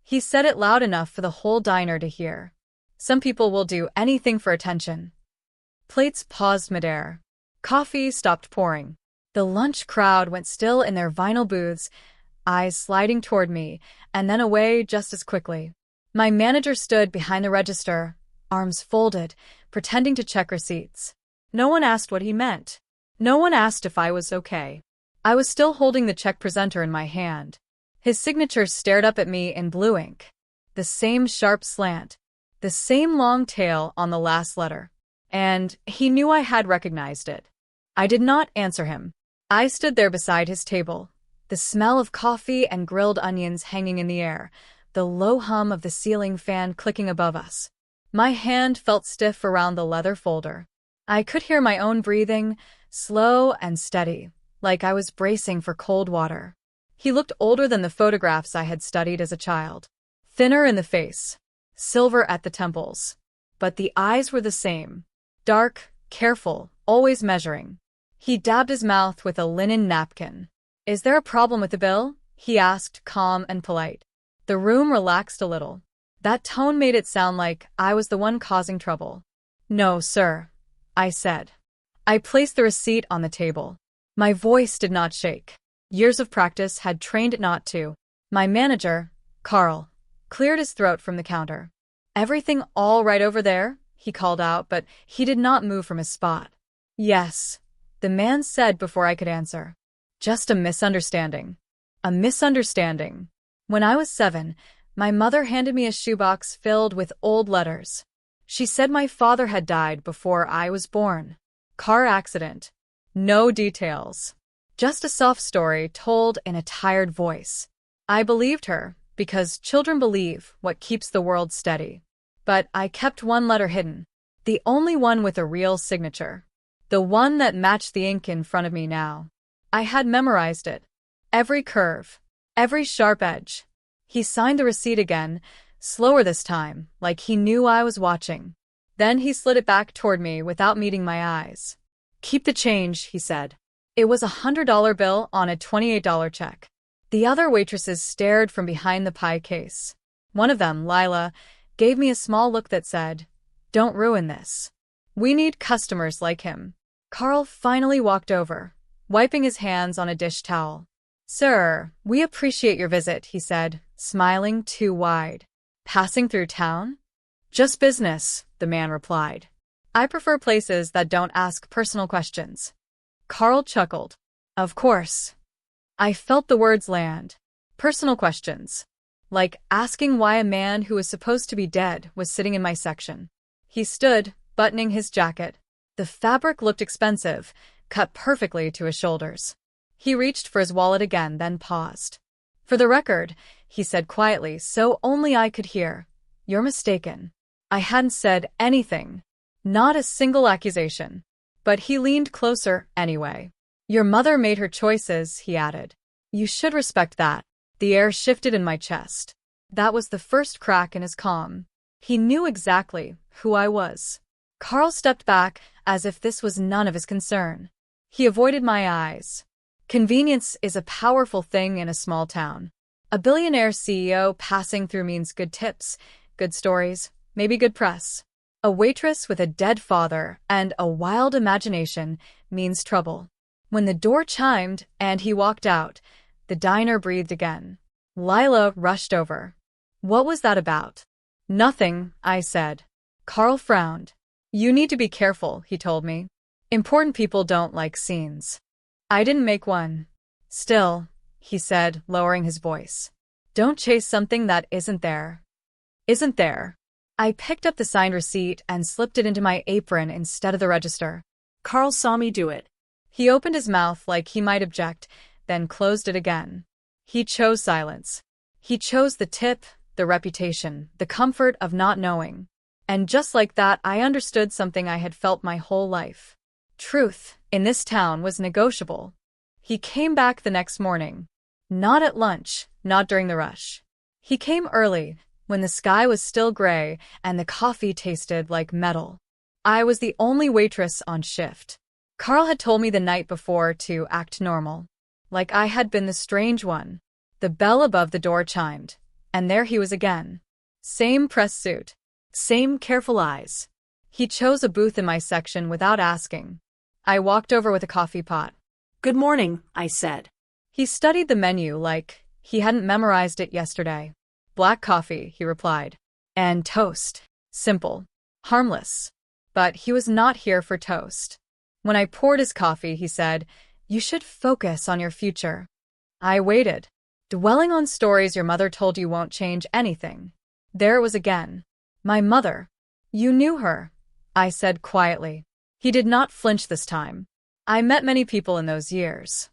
He said it loud enough for the whole diner to hear. Some people will do anything for attention. Plates paused midair. Coffee stopped pouring. The lunch crowd went still in their vinyl booths, eyes sliding toward me, and then away just as quickly. My manager stood behind the register, arms folded, pretending to check receipts. No one asked what he meant. No one asked if I was okay. I was still holding the check presenter in my hand. His signature stared up at me in blue ink. The same sharp slant. The same long tail on the last letter. And he knew I had recognized it. I did not answer him. I stood there beside his table, the smell of coffee and grilled onions hanging in the air, the low hum of the ceiling fan clicking above us. My hand felt stiff around the leather folder. I could hear my own breathing, slow and steady, like I was bracing for cold water. He looked older than the photographs I had studied as a child. Thinner in the face, silver at the temples. But the eyes were the same. Dark, careful, always measuring. He dabbed his mouth with a linen napkin. "Is there a problem with the bill?" he asked, calm and polite. The room relaxed a little. That tone made it sound like I was the one causing trouble. "No, sir," I said. I placed the receipt on the table. My voice did not shake. Years of practice had trained it not to. My manager, Carl, cleared his throat from the counter. "Everything all right over there?" he called out, but he did not move from his spot. "Yes," the man said before I could answer. "Just a misunderstanding." A misunderstanding. When I was 7, my mother handed me a shoebox filled with old letters. She said my father had died before I was born. Car accident. No details. Just a soft story told in a tired voice. I believed her, because children believe what keeps the world steady. But I kept one letter hidden. The only one with a real signature. The one that matched the ink in front of me now. I had memorized it. Every curve. Every sharp edge. He signed the receipt again, slower this time, like he knew I was watching. Then he slid it back toward me without meeting my eyes. "Keep the change," he said. It was a $100 bill on a $28 check. The other waitresses stared from behind the pie case. One of them, Lila, gave me a small look that said, "Don't ruin this. We need customers like him." Carl finally walked over, wiping his hands on a dish towel. "Sir, we appreciate your visit," he said, smiling too wide. "Passing through town?" "Just business," the man replied. "I prefer places that don't ask personal questions." Carl chuckled. "Of course." I felt the words land. Personal questions. Like asking why a man who was supposed to be dead was sitting in my section. He stood, buttoning his jacket. The fabric looked expensive, cut perfectly to his shoulders. He reached for his wallet again, then paused. "For the record," he said quietly so only I could hear, "you're mistaken. I hadn't said anything. Not a single accusation." But he leaned closer anyway. "Your mother made her choices," he added. "You should respect that." The air shifted in my chest. That was the first crack in his calm. He knew exactly who I was. Carl stepped back as if this was none of his concern. He avoided my eyes. Convenience is a powerful thing in a small town. A billionaire CEO passing through means good tips, good stories, maybe good press. A waitress with a dead father and a wild imagination means trouble. When the door chimed and he walked out, the diner breathed again. Lila rushed over. "What was that about?" "Nothing," I said. Carl frowned. "You need to be careful," he told me. "Important people don't like scenes." I didn't make one. "Still," he said, lowering his voice. "Don't chase something that isn't there." "Isn't there?" I picked up the signed receipt and slipped it into my apron instead of the register. Carl saw me do it. He opened his mouth like he might object, then closed it again. He chose silence. He chose the tip, the reputation, the comfort of not knowing. And just like that, I understood something I had felt my whole life. Truth, in this town, was negotiable. He came back the next morning. Not at lunch, not during the rush. He came early, when the sky was still gray and the coffee tasted like metal. I was the only waitress on shift. Carl had told me the night before to act normal. Like I had been the strange one. The bell above the door chimed. And there he was again. Same press suit. Same careful eyes. He chose a booth in my section without asking. I walked over with a coffee pot. "Good morning," I said. He studied the menu like he hadn't memorized it yesterday. Black coffee, he replied. And toast. Simple. Harmless. But he was not here for toast. When I poured his coffee, he said, "You should focus on your future." I waited. Dwelling on stories your mother told you won't change anything. There it was again. My mother. You knew her, I said quietly. He did not flinch this time. I met many people in those years.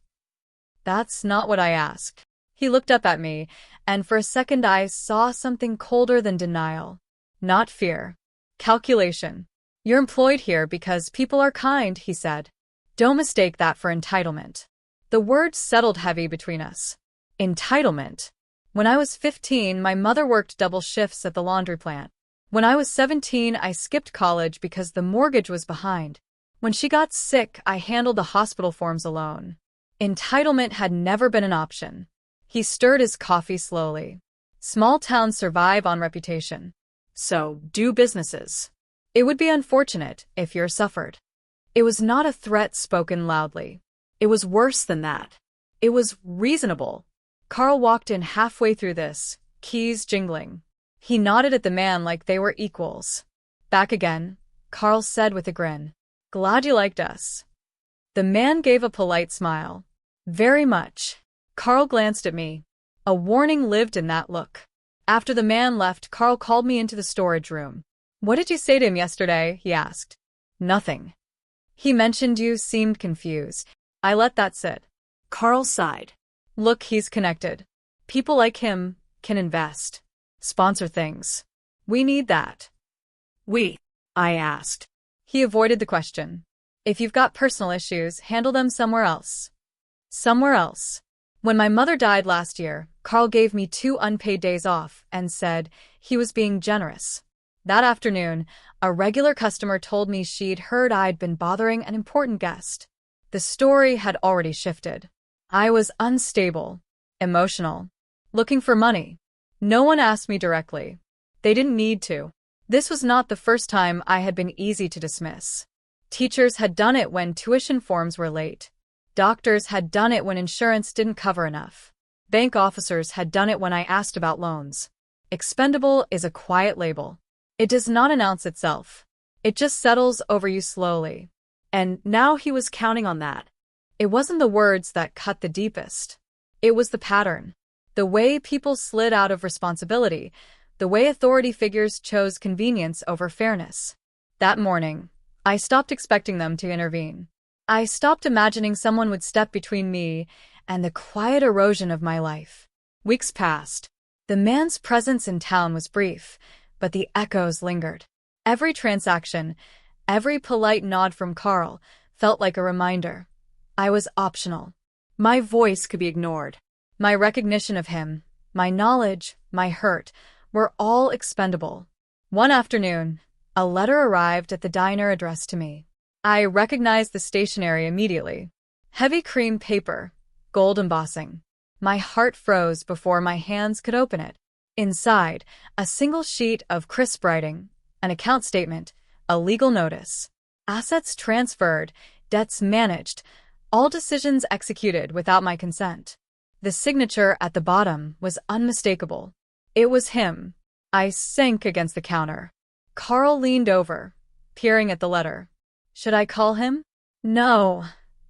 That's not what I asked. He looked up at me, and for a second I saw something colder than denial. Not fear. Calculation. You're employed here because people are kind, he said. Don't mistake that for entitlement. The words settled heavy between us. Entitlement. When I was 15, my mother worked double shifts at the laundry plant. When I was 17, I skipped college because the mortgage was behind. When she got sick, I handled the hospital forms alone. Entitlement had never been an option. He stirred his coffee slowly. Small towns survive on reputation. So, do businesses. It would be unfortunate if yours suffered. It was not a threat spoken loudly. It was worse than that. It was reasonable. Carl walked in halfway through this, keys jingling. He nodded at the man like they were equals. Back again, Carl said with a grin. Glad you liked us. The man gave a polite smile. Very much. Carl glanced at me. A warning lived in that look. After the man left, Carl called me into the storage room. What did you say to him yesterday? He asked. Nothing. He mentioned you seemed confused. I let that sit. Carl sighed. Look, he's connected. People like him can invest. Sponsor things. We need that. I asked. He avoided the question. If you've got personal issues, handle them somewhere else. Somewhere else. When my mother died last year, Carl gave me 2 unpaid days off and said he was being generous. That afternoon, a regular customer told me she'd heard I'd been bothering an important guest. The story had already shifted. I was unstable, emotional, looking for money. No one asked me directly. They didn't need to. This was not the first time I had been easy to dismiss. Teachers had done it when tuition forms were late. Doctors had done it when insurance didn't cover enough. Bank officers had done it when I asked about loans. Expendable is a quiet label. It does not announce itself. It just settles over you slowly. And now he was counting on that. It wasn't the words that cut the deepest. It was the pattern. The way people slid out of responsibility. The way authority figures chose convenience over fairness. That morning, I stopped expecting them to intervene. I stopped imagining someone would step between me and the quiet erosion of my life. Weeks passed. The man's presence in town was brief, but the echoes lingered. Every transaction, every polite nod from Carl, felt like a reminder. I was optional. My voice could be ignored. My recognition of him, my knowledge, my hurt, were all expendable. One afternoon, a letter arrived at the diner addressed to me. I recognized the stationery immediately. Heavy cream paper, gold embossing. My heart froze before my hands could open it. Inside, a single sheet of crisp writing, an account statement, a legal notice. Assets transferred, debts managed, all decisions executed without my consent. The signature at the bottom was unmistakable. It was him. I sank against the counter. Carl leaned over, peering at the letter. Should I call him? No,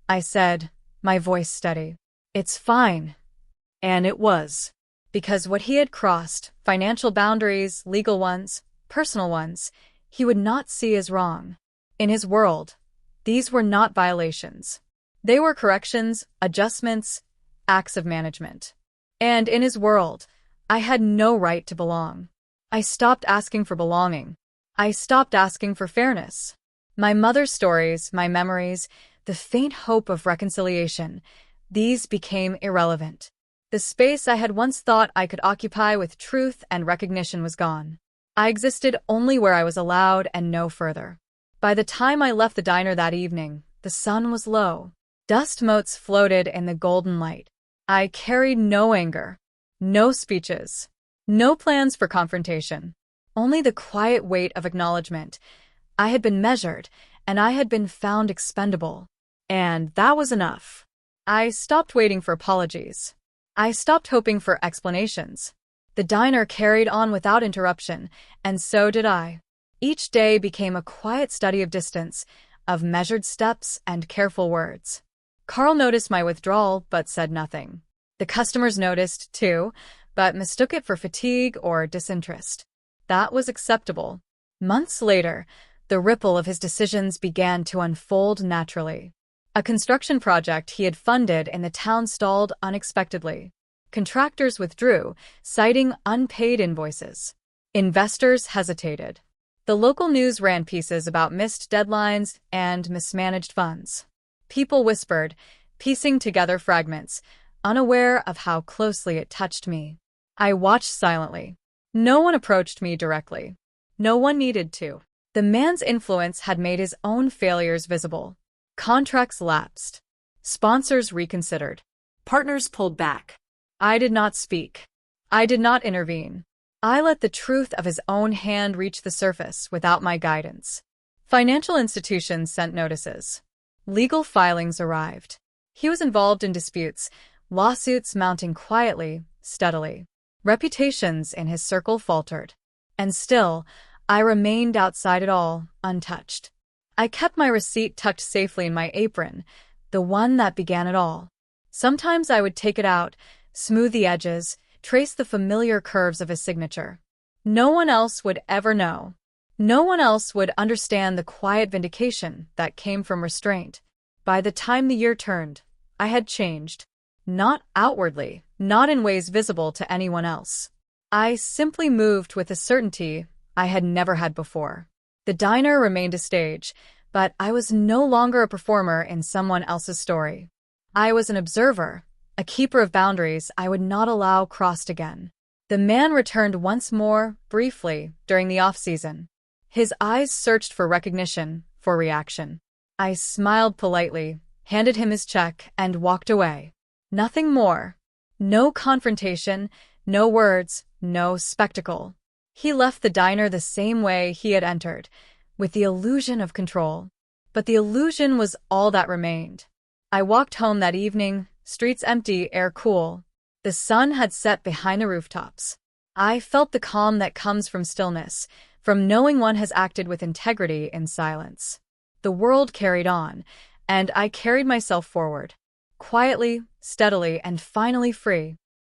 I said, my voice steady. It's fine. And it was. Because what he had crossed, financial boundaries, legal ones, personal ones, he would not see as wrong. In his world, these were not violations. They were corrections, adjustments, acts of management. And in his world, I had no right to belong. I stopped asking for belonging. I stopped asking for fairness. My mother's stories, my memories, the faint hope of reconciliation, these became irrelevant. The space I had once thought I could occupy with truth and recognition was gone. I existed only where I was allowed and no further. By the time I left the diner that evening, the sun was low. Dust motes floated in the golden light. I carried no anger, no speeches, No plans for confrontation. Only the quiet weight of acknowledgement. I had been measured, and I had been found expendable. And that was enough. I stopped waiting for apologies. I stopped hoping for explanations. The diner carried on without interruption, and so did I. Each day became a quiet study of distance, of measured steps and careful words. Carl noticed my withdrawal, but said nothing. The customers noticed, too, but mistook it for fatigue or disinterest. That was acceptable. Months later, the ripple of his decisions began to unfold naturally. A construction project he had funded in the town stalled unexpectedly. Contractors withdrew, citing unpaid invoices. Investors hesitated. The local news ran pieces about missed deadlines and mismanaged funds. People whispered, piecing together fragments, unaware of how closely it touched me. I watched silently. No one approached me directly. No one needed to. The man's influence had made his own failures visible. Contracts lapsed. Sponsors reconsidered. Partners pulled back. I did not speak. I did not intervene. I let the truth of his own hand reach the surface without my guidance. Financial institutions sent notices. Legal filings arrived. He was involved in disputes, lawsuits mounting quietly, steadily. Reputations in his circle faltered. And still, I remained outside it all, untouched. I kept my receipt tucked safely in my apron, the one that began it all. Sometimes I would take it out, smooth the edges, trace the familiar curves of his signature. No one else would ever know. No one else would understand the quiet vindication that came from restraint. By the time the year turned, I had changed. Not outwardly, not in ways visible to anyone else. I simply moved with a certainty I had never had before. The diner remained a stage, but I was no longer a performer in someone else's story. I was an observer, a keeper of boundaries I would not allow crossed again. The man returned once more, briefly, during the off-season. His eyes searched for recognition, for reaction. I smiled politely, handed him his check, and walked away. Nothing more. No confrontation, no words, no spectacle. He left the diner the same way he had entered, with the illusion of control. But the illusion was all that remained. I walked home that evening, streets empty, air cool. The sun had set behind the rooftops. I felt the calm that comes from stillness, from knowing one has acted with integrity in silence. The world carried on, and I carried myself forward. Quietly, steadily, and finally free.